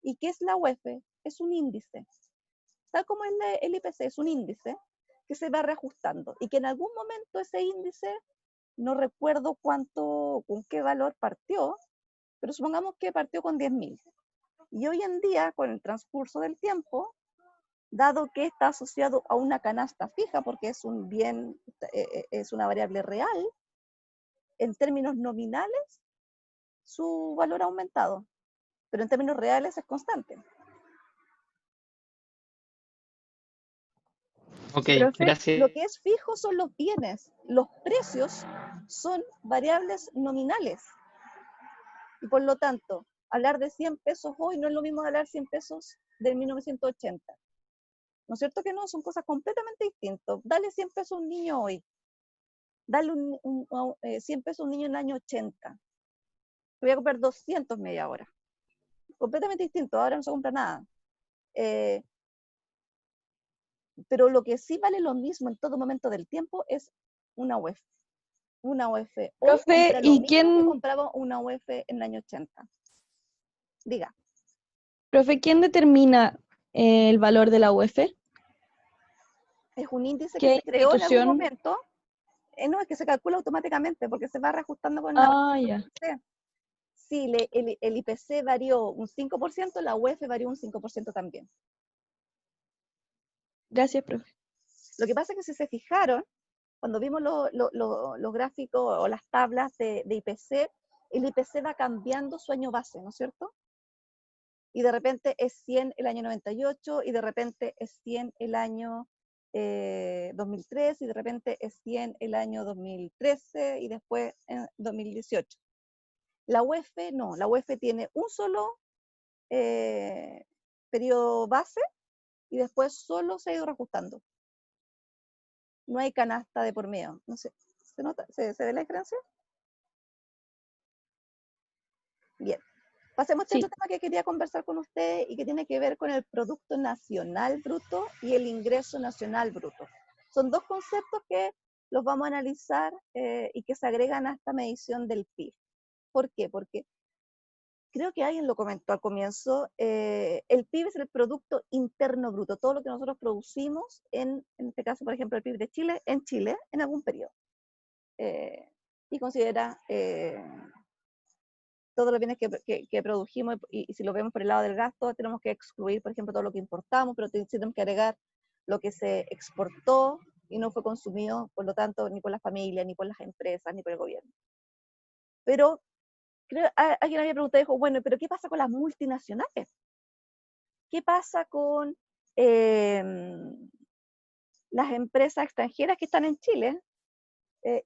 ¿Y qué es la UF? Es un índice. Tal como el IPC es un índice que se va reajustando y que en algún momento ese índice, no recuerdo con qué valor partió, pero supongamos que partió con 10.000. Y hoy en día, con el transcurso del tiempo, dado que está asociado a una canasta fija, porque es un bien, es una variable real, en términos nominales, su valor ha aumentado, pero en términos reales es constante.
Ok,
Profe,
gracias.
Lo que es fijo son los bienes, los precios son variables nominales. Y por lo tanto, hablar de 100 pesos hoy no es lo mismo de hablar 100 pesos del 1980. ¿No es cierto que no? Son cosas completamente distintas. Dale 100 pesos a un niño hoy. Dale 100 pesos a un niño en el año 80. Voy a comprar 200 media hora. Completamente distinto. Ahora no se compra nada. Pero lo que sí vale lo mismo en todo momento del tiempo es una UEF. Una UEF hoy
profe,
compra lo
¿y
mismo que compraba una UEF en el año 80. Diga.
Profe, quién determina el valor de la UF?
Es un índice que
¿Qué
se creó en algún
institución?
momento. No, es que se calcula automáticamente porque se va reajustando con
Ah, ya.
IPC. Si el IPC varió un 5%, la UEF varió un 5% también.
Gracias, profe.
Lo que pasa es que si se fijaron, cuando vimos los gráficos o las tablas de IPC, el IPC va cambiando su año base, ¿no es cierto? Y de repente es 100 el año 98, y de repente es 100 el año 2003, y de repente es 100 el año 2013, y después en 2018. La UEF no, la UEF tiene un solo periodo base, y después solo se ha ido reajustando. No hay canasta de por medio. No sé, ¿se nota? ¿Se ve la diferencia? Bien. Pasemos a
Sí.
otro tema que quería conversar con usted y que tiene que ver con el Producto Nacional Bruto y el Ingreso Nacional Bruto. Son dos conceptos que los vamos a analizar y que se agregan a esta medición del PIB. ¿Por qué? Porque creo que alguien lo comentó al comienzo, el PIB es el Producto Interno Bruto, todo lo que nosotros producimos, en este caso, por ejemplo, el PIB de Chile, en algún periodo. Y considera todos los bienes que produjimos, y si lo vemos por el lado del gasto, tenemos que excluir, por ejemplo, todo lo que importamos, pero tenemos que agregar lo que se exportó y no fue consumido, por lo tanto, ni por las familias, ni por las empresas, ni por el gobierno. Pero alguien había preguntado, dijo, bueno, pero ¿qué pasa con las multinacionales? ¿Qué pasa con las empresas extranjeras que están en Chile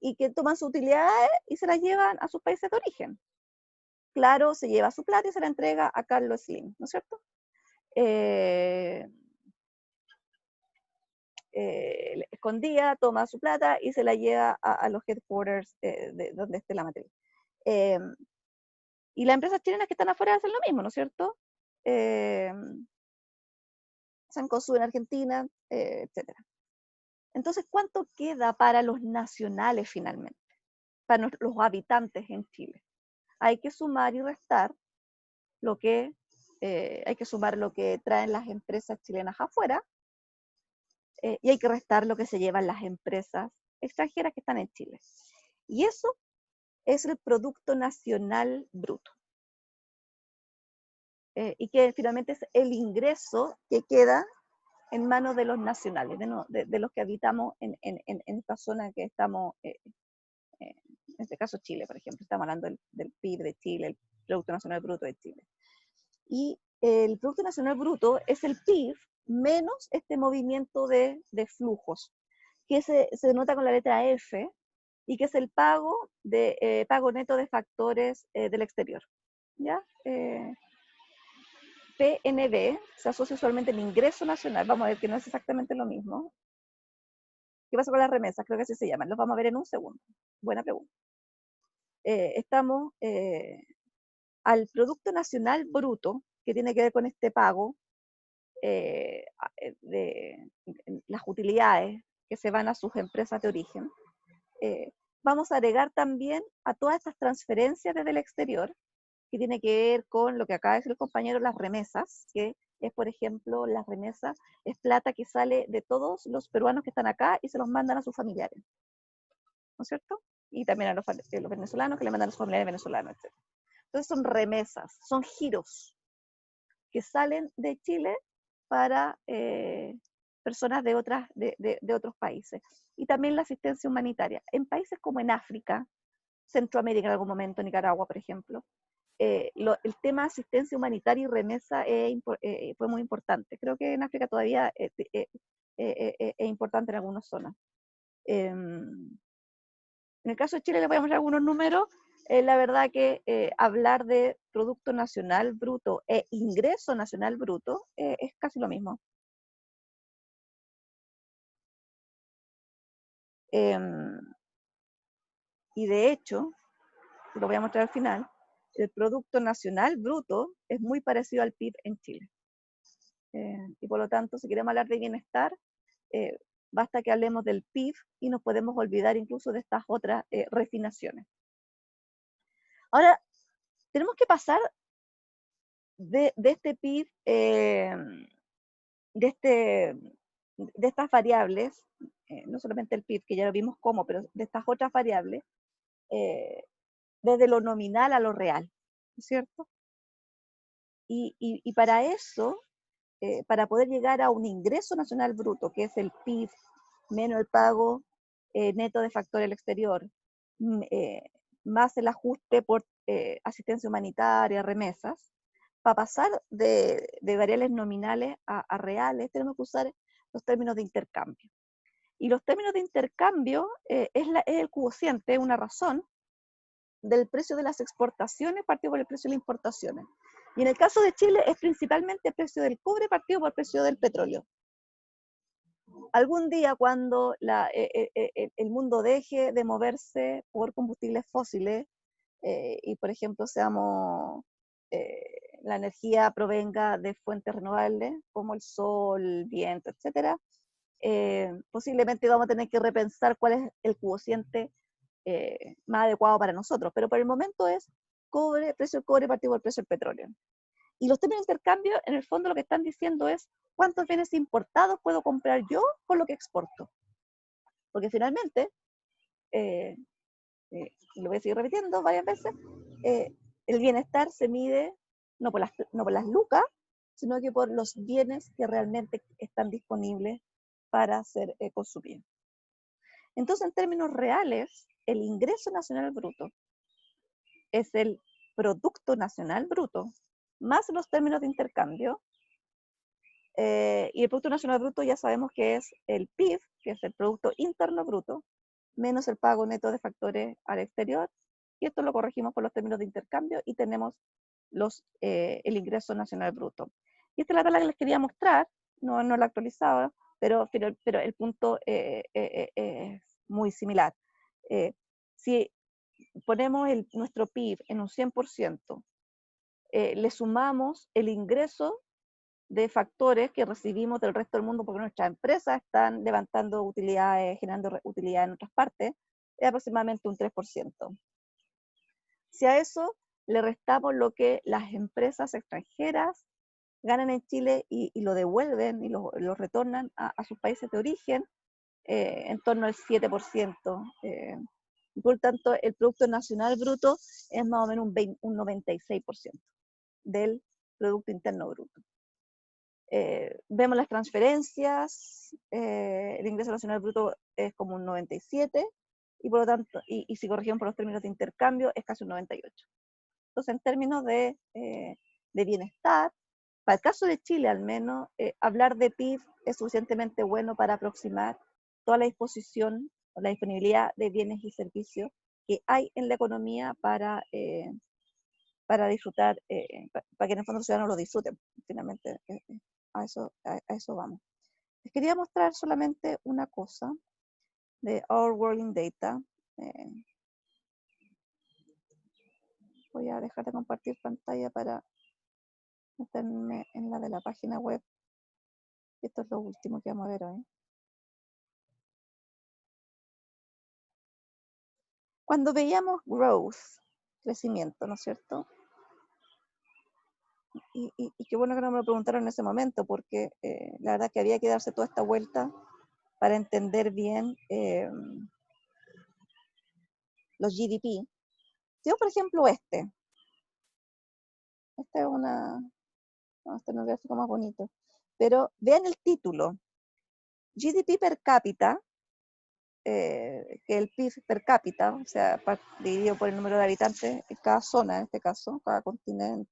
y que toman sus utilidades y se las llevan a sus países de origen? Claro, se lleva su plata y se la entrega a Carlos Slim, ¿no es cierto? Escondida, toma su plata y se la lleva a los headquarters de donde esté la matriz. Y las empresas chilenas que están afuera hacen lo mismo, ¿no es cierto? Cencosud en Argentina, etc. Entonces, ¿cuánto queda para los nacionales finalmente? Para los habitantes en Chile. Hay que sumar y restar lo que traen las empresas chilenas afuera y hay que restar lo que se llevan las empresas extranjeras que están en Chile. Y eso es el Producto Nacional Bruto. Y que finalmente es el ingreso que queda en manos de los nacionales, de los que habitamos en esta zona que estamos, en este caso Chile, por ejemplo, estamos hablando del PIB de Chile, el Producto Nacional Bruto de Chile. Y el Producto Nacional Bruto es el PIB menos este movimiento de flujos, que se denota con la letra F, y que es el pago neto de factores del exterior. ¿Ya? PNB se asocia usualmente al ingreso nacional. Vamos a ver que no es exactamente lo mismo. ¿Qué pasa con las remesas? Creo que así se llaman. Los vamos a ver en un segundo. Buena pregunta. Estamos al Producto Nacional Bruto, que tiene que ver con este pago de las utilidades que se van a sus empresas de origen. Vamos a agregar también a todas estas transferencias desde el exterior, que tiene que ver con lo que acaba de decir el compañero, las remesas, que es, por ejemplo, las remesas es plata que sale de todos los peruanos que están acá y se los mandan a sus familiares, ¿no es cierto? Y también a los venezolanos que le mandan a sus familiares venezolanos, etc. Entonces son remesas, son giros que salen de Chile para personas de otros países. Y también la asistencia humanitaria. En países como en África, Centroamérica en algún momento, Nicaragua, por ejemplo, el tema de asistencia humanitaria y remesa fue muy importante. Creo que en África todavía es importante en algunas zonas. En el caso de Chile les voy a mostrar algunos números. La verdad que hablar de Producto Nacional Bruto e Ingreso Nacional Bruto es casi lo mismo. Y de hecho, lo voy a mostrar al final, el Producto Nacional Bruto es muy parecido al PIB en Chile. Y por lo tanto, si queremos hablar de bienestar, basta que hablemos del PIB y nos podemos olvidar incluso de estas otras refinaciones. Ahora, tenemos que pasar de este PIB, de estas variables, no solamente el PIB, que ya lo vimos cómo, pero de estas otras variables, desde lo nominal a lo real, ¿no es cierto? Y para eso, para poder llegar a un ingreso nacional bruto, que es el PIB menos el pago neto de factor del exterior, más el ajuste por asistencia humanitaria, remesas, para pasar de variables nominales a reales, tenemos que usar los términos de intercambio. Y los términos de intercambio es el cociente, una razón del precio de las exportaciones partido por el precio de las importaciones. Y en el caso de Chile es principalmente el precio del cobre partido por el precio del petróleo. Algún día cuando el mundo deje de moverse por combustibles fósiles y por ejemplo seamos la energía provenga de fuentes renovables, como el sol, el viento, etc., posiblemente vamos a tener que repensar cuál es el cociente más adecuado para nosotros, pero por el momento es cobre, precio del cobre partido por el precio del petróleo. Y los términos de intercambio, en el fondo lo que están diciendo es cuántos bienes importados puedo comprar yo con lo que exporto. Porque finalmente, lo voy a seguir repitiendo varias veces, el bienestar se mide no por las lucas, sino que por los bienes que realmente están disponibles para ser consumidos. Entonces, en términos reales, el ingreso nacional bruto es el Producto Nacional Bruto, más los términos de intercambio, y el Producto Nacional Bruto ya sabemos que es el PIB, que es el Producto Interno Bruto, menos el pago neto de factores al exterior, y esto lo corregimos por los términos de intercambio, y tenemos el ingreso nacional bruto. Y esta es la tabla que les quería mostrar, no la actualizaba, pero el punto es muy similar. Si ponemos nuestro PIB en un 100%, le sumamos el ingreso de factores que recibimos del resto del mundo porque nuestras empresas están levantando utilidades, generando utilidades en otras partes, es aproximadamente un 3%. Si a eso le restamos lo que las empresas extranjeras ganan en Chile y lo devuelven y lo retornan a sus países de origen, en torno al 7%. Por lo tanto, el Producto Nacional Bruto es más o menos un 96% del Producto Interno Bruto. Vemos las transferencias, el ingreso nacional bruto es como un 97, y por lo tanto, y si corrigimos por los términos de intercambio, es casi un 98. Entonces, en términos de bienestar, para el caso de Chile al menos, hablar de PIB es suficientemente bueno para aproximar toda la disposición o la disponibilidad de bienes y servicios que hay en la economía para disfrutar, para que en el fondo los ciudadanos lo disfruten. Finalmente, a eso vamos. Les quería mostrar solamente una cosa de Our World in Data. Voy a dejar de compartir pantalla para meterme en la de la página web. Esto es lo último que vamos a ver hoy. Cuando veíamos growth, crecimiento, ¿no es cierto? Y qué bueno que no me lo preguntaron en ese momento, porque la verdad que había que darse toda esta vuelta para entender bien los GDP. Yo, por ejemplo, este es este no es un gráfico más bonito, pero vean el título, GDP per cápita, que el PIB per cápita, o sea, dividido por el número de habitantes en cada zona, en este caso, cada continente,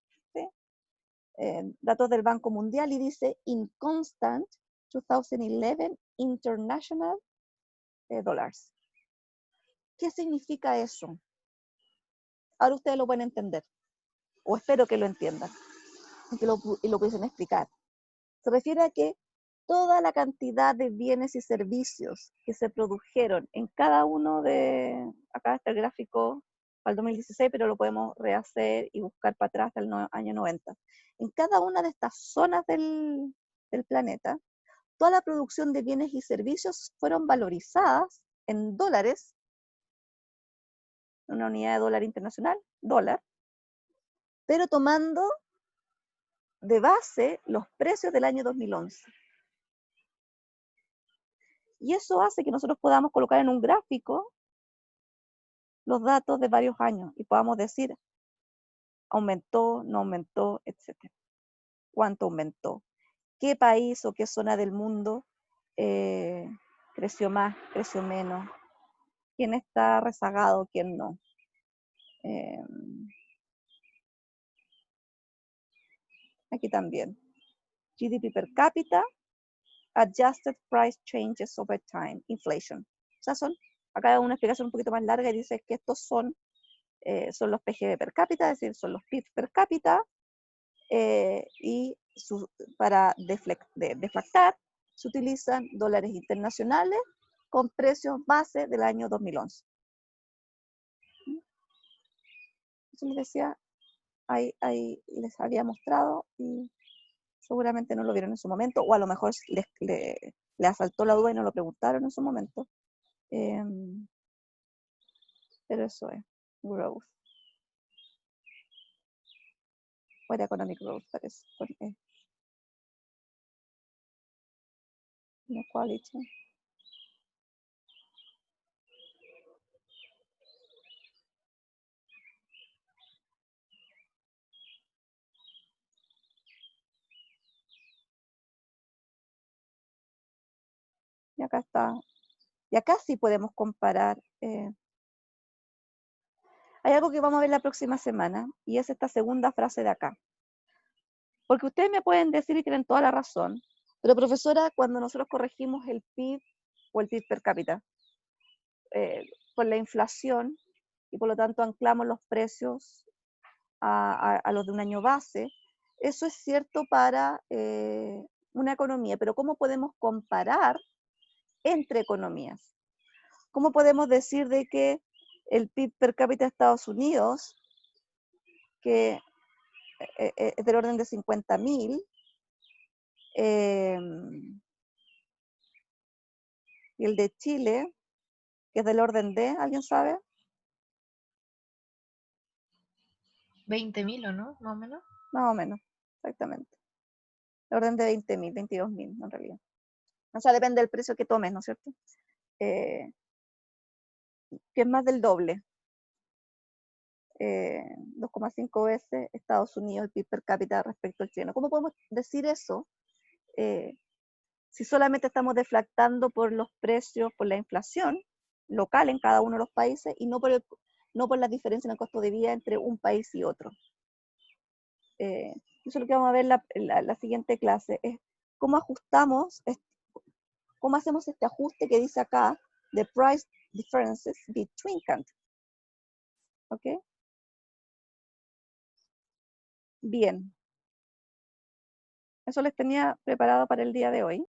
datos del Banco Mundial, y dice in constant 2011 international dollars. ¿Qué significa eso? Ahora ustedes lo pueden entender, o espero que lo entiendan, y lo pudiesen explicar. Se refiere a que toda la cantidad de bienes y servicios que se produjeron en cada uno de, acá está el gráfico para el 2016, pero lo podemos rehacer y buscar para atrás hasta el año 90. En cada una de estas zonas del planeta, toda la producción de bienes y servicios fueron valorizadas en dólares, una unidad de dólar internacional, dólar, pero tomando de base los precios del año 2011. Y eso hace que nosotros podamos colocar en un gráfico los datos de varios años y podamos decir, aumentó, no aumentó, etc. ¿Cuánto aumentó? ¿Qué país o qué zona del mundo creció más, creció menos? ¿Quién está rezagado, quién no? Aquí también. GDP per cápita, adjusted price changes over time, inflation. O sea, acá hay una explicación un poquito más larga y dice que estos son los PGB per cápita, es decir, son los PIB per cápita, y para deflactar se utilizan dólares internacionales con precios base del año 2011. Eso les decía, ahí les había mostrado y seguramente no lo vieron en su momento, o a lo mejor le asaltó la duda y no lo preguntaron en su momento. Pero eso es growth. O era economic growth, parece. Inequality. Y acá está. Y acá sí podemos comparar. Hay algo que vamos a ver la próxima semana, y es esta segunda frase de acá. Porque ustedes me pueden decir y tienen toda la razón, pero profesora, cuando nosotros corregimos el PIB o el PIB per cápita por la inflación, y por lo tanto anclamos los precios a los de un año base, eso es cierto para una economía, pero ¿cómo podemos comparar entre economías? ¿Cómo podemos decir de que el PIB per cápita de Estados Unidos, que es del orden de 50.000, y el de Chile, que es del orden de, ¿alguien sabe?
20.000 o no, más o menos.
Más o menos, exactamente. El orden de 20.000, 22.000 en realidad. O sea, depende del precio que tomes, ¿no es cierto? Que es más del doble. 2,5 veces Estados Unidos, el PIB per cápita respecto al chileno. ¿Cómo podemos decir eso si solamente estamos deflactando por los precios, por la inflación local en cada uno de los países y no por la diferencia en el costo de vida entre un país y otro? Eso es lo que vamos a ver en la siguiente clase, es cómo ajustamos, cómo hacemos este ajuste que dice acá, the price differences between countries. ¿Ok? Bien. Eso les tenía preparado para el día de hoy.